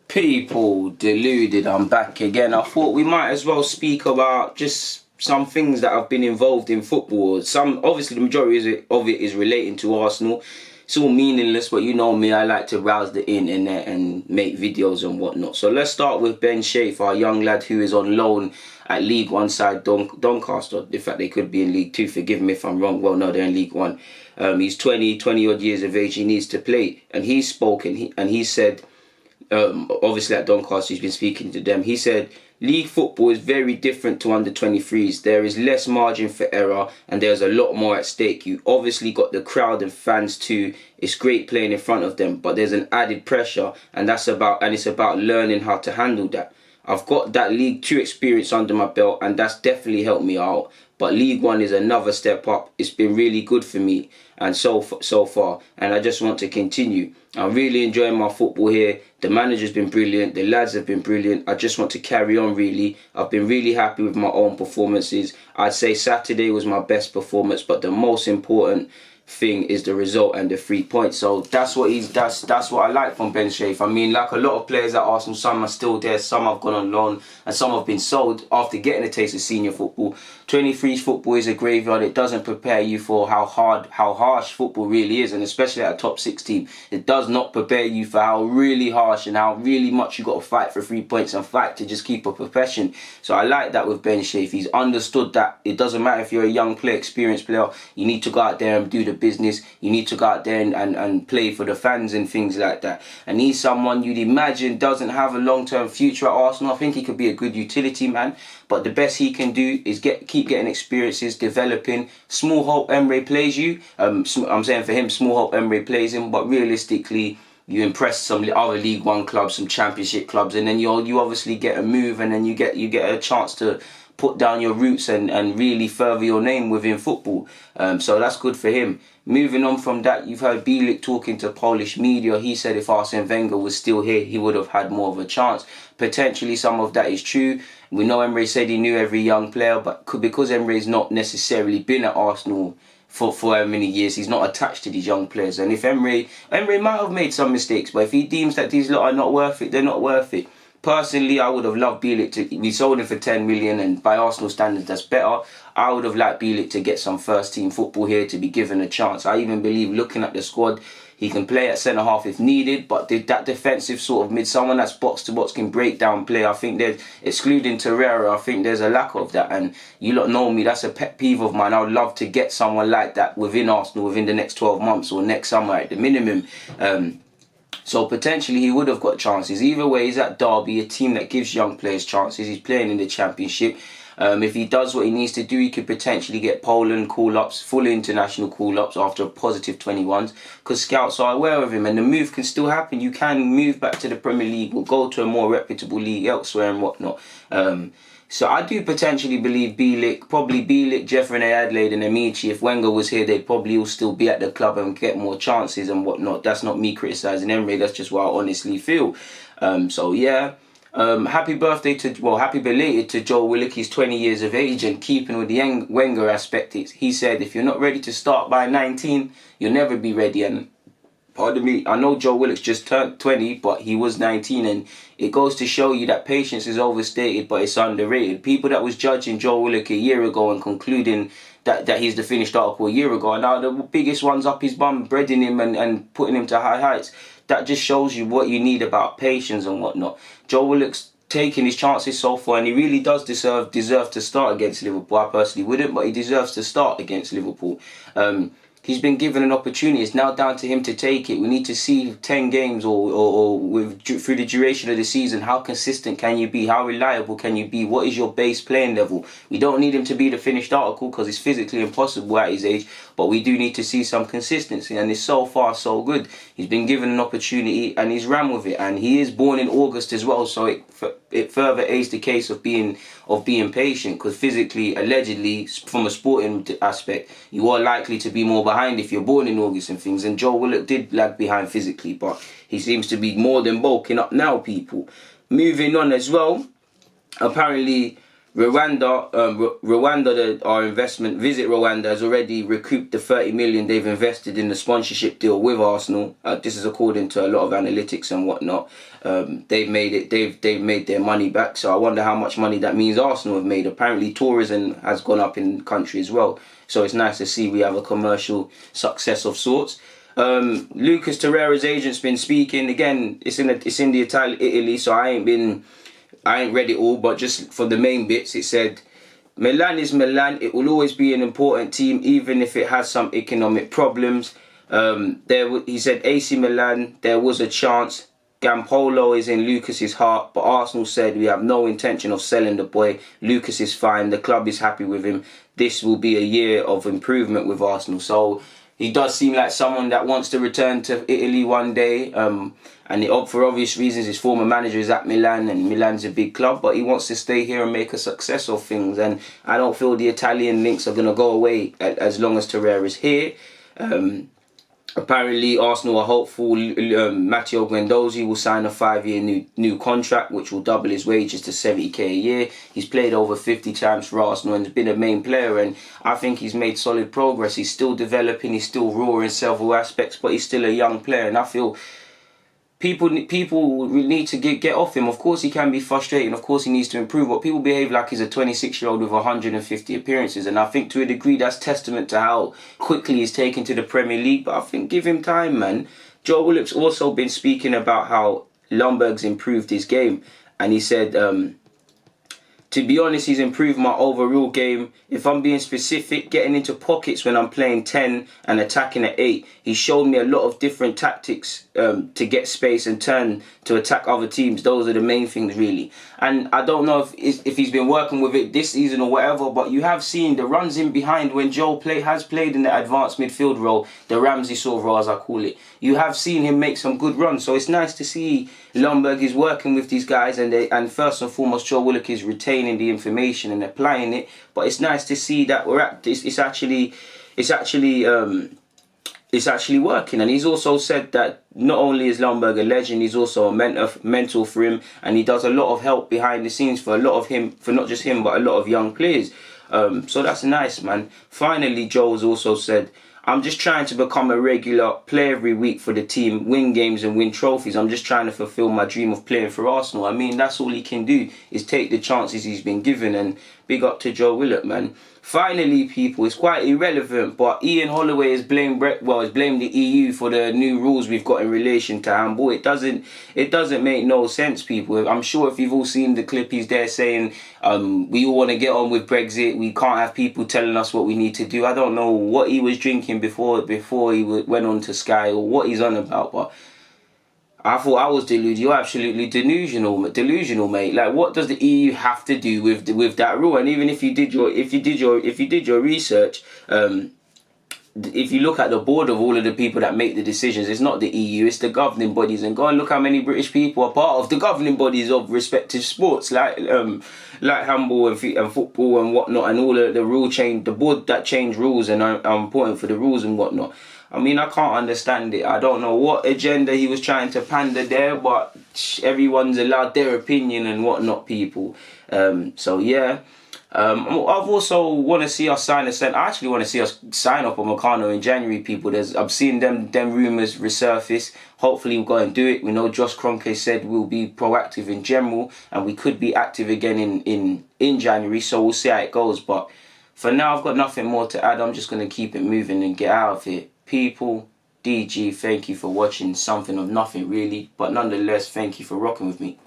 People, deluded, I'm back again. I thought we might as well speak about just some things that I've been involved in football. Obviously, the majority of it is relating to Arsenal. It's all meaningless, but you know me, I like to browse the internet and make videos and whatnot. So let's start with Ben Shafer, a young lad who is on loan at League One side Doncaster. In fact, they could be in League Two. Forgive me if I'm wrong. Well, no, they're in League One. He's 20 odd years of age. He needs to play, and he's spoken. He said. Obviously at Doncaster, he's been speaking to them. He said, league football is very different to under 23s. There is less margin for error and there's a lot more at stake. You obviously got the crowd and fans too. It's great playing in front of them, but there's an added pressure and it's about learning how to handle that. I've got that League 2 experience under my belt and that's definitely helped me out. But League 1 is another step up. It's been really good for me and so far, and I just want to continue. I'm really enjoying my football here. The manager's been brilliant. The lads have been brilliant. I just want to carry on, really. I've been really happy with my own performances. I'd say Saturday was my best performance, but the most important thing is the result and the 3 points. So that's what I like from Ben Shafer. I mean, like a lot of players at Arsenal, some are still there, some have gone on loan, and some have been sold after getting a taste of senior football. 23s football is a graveyard. It doesn't prepare you for how harsh football really is, and especially at a top 6 team, it does not prepare you for how really harsh and how really much you got to fight for 3 points and fight to just keep a profession. So I like that with Ben Shafer. He's understood that it doesn't matter if you're a young player, experienced player, you need to go out there and do the business. You need to go out there and play for the fans and things like that. And he's someone you'd imagine doesn't have a long-term future at Arsenal. I think he could be a good utility man, but the best he can do is keep getting experiences, developing. Small hope Emre plays you. I'm saying for him, small hope Emre plays him, but realistically, you impress some other League One clubs, some Championship clubs, and then you obviously get a move, and then you get a chance to put down your roots and really further your name within football. So that's good for him. Moving on from that, you've heard Willock talking to Polish media. He said if Arsene Wenger was still here, he would have had more of a chance. Potentially some of that is true. We know Emre said he knew every young player, but because Emre's not necessarily been at Arsenal for how many years, he's not attached to these young players. And if Emre might have made some mistakes, but if he deems that these lot are not worth it, they're not worth it. Personally, I would have loved Willock to... We sold him for 10 million, and by Arsenal standards, that's better. I would have liked Willock to get some first-team football here, to be given a chance. I even believe, looking at the squad, he can play at centre-half if needed, but that defensive sort of mid, someone that's box-to-box can break down play, I think there's, excluding Torreira, I think there's a lack of that. And you lot know me, that's a pet peeve of mine. I would love to get someone like that within Arsenal within the next 12 months or next summer at the minimum. So potentially he would have got chances. Either way, he's at Derby, a team that gives young players chances. He's playing in the Championship. If he does what he needs to do, he could potentially get Poland call-ups, full international call-ups after a positive 21s, because scouts are aware of him, and the move can still happen. You can move back to the Premier League or go to a more reputable league elsewhere and whatnot. So I do potentially believe Willock, Jeffrey Adelaide and Amici, if Wenger was here, they'd probably all still be at the club and get more chances and whatnot. That's not me criticising Emre, that's just what I honestly feel. So yeah, happy belated to Joe Willock. He's 20 years of age, and keeping with the Wenger aspect, he said if you're not ready to start by 19, you'll never be ready. And pardon me, I know Joe Willock's just turned 20, but he was 19, and it goes to show you that patience is overstated, but it's underrated. People that was judging Joe Willock a year ago and concluding that he's the finished article a year ago, are now the biggest ones up his bum, breading him and putting him to high heights. That just shows you what you need about patience and whatnot. Joe Willock's taking his chances so far, and he really does deserve to start against Liverpool. I personally wouldn't, but he deserves to start against Liverpool. He's been given an opportunity. It's now down to him to take it. We need to see 10 games through the duration of the season. How consistent can you be? How reliable can you be? What is your base playing level? We don't need him to be the finished article because it's physically impossible at his age, but we do need to see some consistency, and it's so far so good. He's been given an opportunity and he's ran with it, and he is born in August as well, so it further aids the case of being patient, because physically, allegedly, from a sporting aspect, you are likely to be more behind if you're born in August and things, and Joe Willock did lag behind physically, but he seems to be more than bulking up now, people. Moving on as well, apparently Rwanda, our investment, Visit Rwanda, has already recouped the 30 million they've invested in the sponsorship deal with Arsenal. This is according to a lot of analytics and whatnot. They've made their money back. So I wonder how much money that means Arsenal have made. Apparently, tourism has gone up in the country as well. So it's nice to see we have a commercial success of sorts. Lucas Torreira's agent's been speaking again. It's in Italy, so I ain't read it all, but just for the main bits, it said, Milan is Milan. It will always be an important team, even if it has some economic problems. He said, AC Milan, there was a chance. Gampolo is in Lucas's heart, but Arsenal said, we have no intention of selling the boy. Lucas is fine. The club is happy with him. This will be a year of improvement with Arsenal. So he does seem like someone that wants to return to Italy one day. And for obvious reasons, his former manager is at Milan, and Milan's a big club, but he wants to stay here and make a success of things. And I don't feel the Italian links are going to go away as long as Torreira is here. Apparently, Arsenal are hopeful Matteo Guendouzi will sign a 5-year new contract, which will double his wages to 70k a year. He's played over 50 times for Arsenal and has been a main player, and I think he's made solid progress. He's still developing, he's still raw in several aspects, but he's still a young player, and I feel people need to get off him. Of course he can be frustrating, of course he needs to improve, but people behave like he's a 26-year-old with 150 appearances, and I think to a degree that's testament to how quickly he's taken to the Premier League. But I think give him time, man. Joe Willock's also been speaking about how Ljungberg's improved his game, and he said, to be honest, he's improved my overall game. If I'm being specific, getting into pockets when I'm playing 10 and attacking at 8. He showed me a lot of different tactics to get space and turn to attack other teams. Those are the main things, really. And I don't know if he's been working with it this season or whatever, but you have seen the runs in behind when Joe has played in the advanced midfield role, the Ramsey sort of role as I call it. You have seen him make some good runs. So it's nice to see Ljungberg is working with these guys, and first and foremost, Joe Willock is retaining the information and applying it. But it's nice to see that it's actually working. And he's also said that not only is Ljungberg a legend, he's also a mentor for him, and he does a lot of help behind the scenes for not just him, but a lot of young players. So that's nice, man. Finally, Joe's also said, I'm just trying to become a regular, play every week for the team, win games and win trophies. I'm just trying to fulfill my dream of playing for Arsenal. I mean, that's all he can do, is take the chances he's been given, and big up to Joe Willock, man. Finally, people, it's quite irrelevant, but Ian Holloway has blamed the EU for the new rules we've got in relation to handball. It doesn't make no sense, people. I'm sure if you've all seen the clip, he's there saying, we all want to get on with Brexit. We can't have people telling us what we need to do. I don't know what he was drinking before he went on to Sky, or what he's on about, but I thought I was deluded. You're absolutely delusional, mate. Like, what does the EU have to do with that rule? And even if you did your research, if you look at the board of all of the people that make the decisions, it's not the EU, it's the governing bodies. And go and look how many British people are part of the governing bodies of respective sports, like handball and football and whatnot, and all of the rule change, the board that change rules and are important for the rules and whatnot. I mean, I can't understand it. I don't know what agenda he was trying to pander there, but everyone's allowed their opinion and whatnot, people. So yeah. I've also want to see us sign I actually want to see us sign up on Meccano in January, people. I've seen them rumours resurface. Hopefully we'll go and do it. We know Josh Kroenke said we'll be proactive in general, and we could be active again in January. So we'll see how it goes. But for now, I've got nothing more to add. I'm just going to keep it moving and get out of here. People, DG, thank you for watching something of nothing really, but nonetheless, thank you for rocking with me.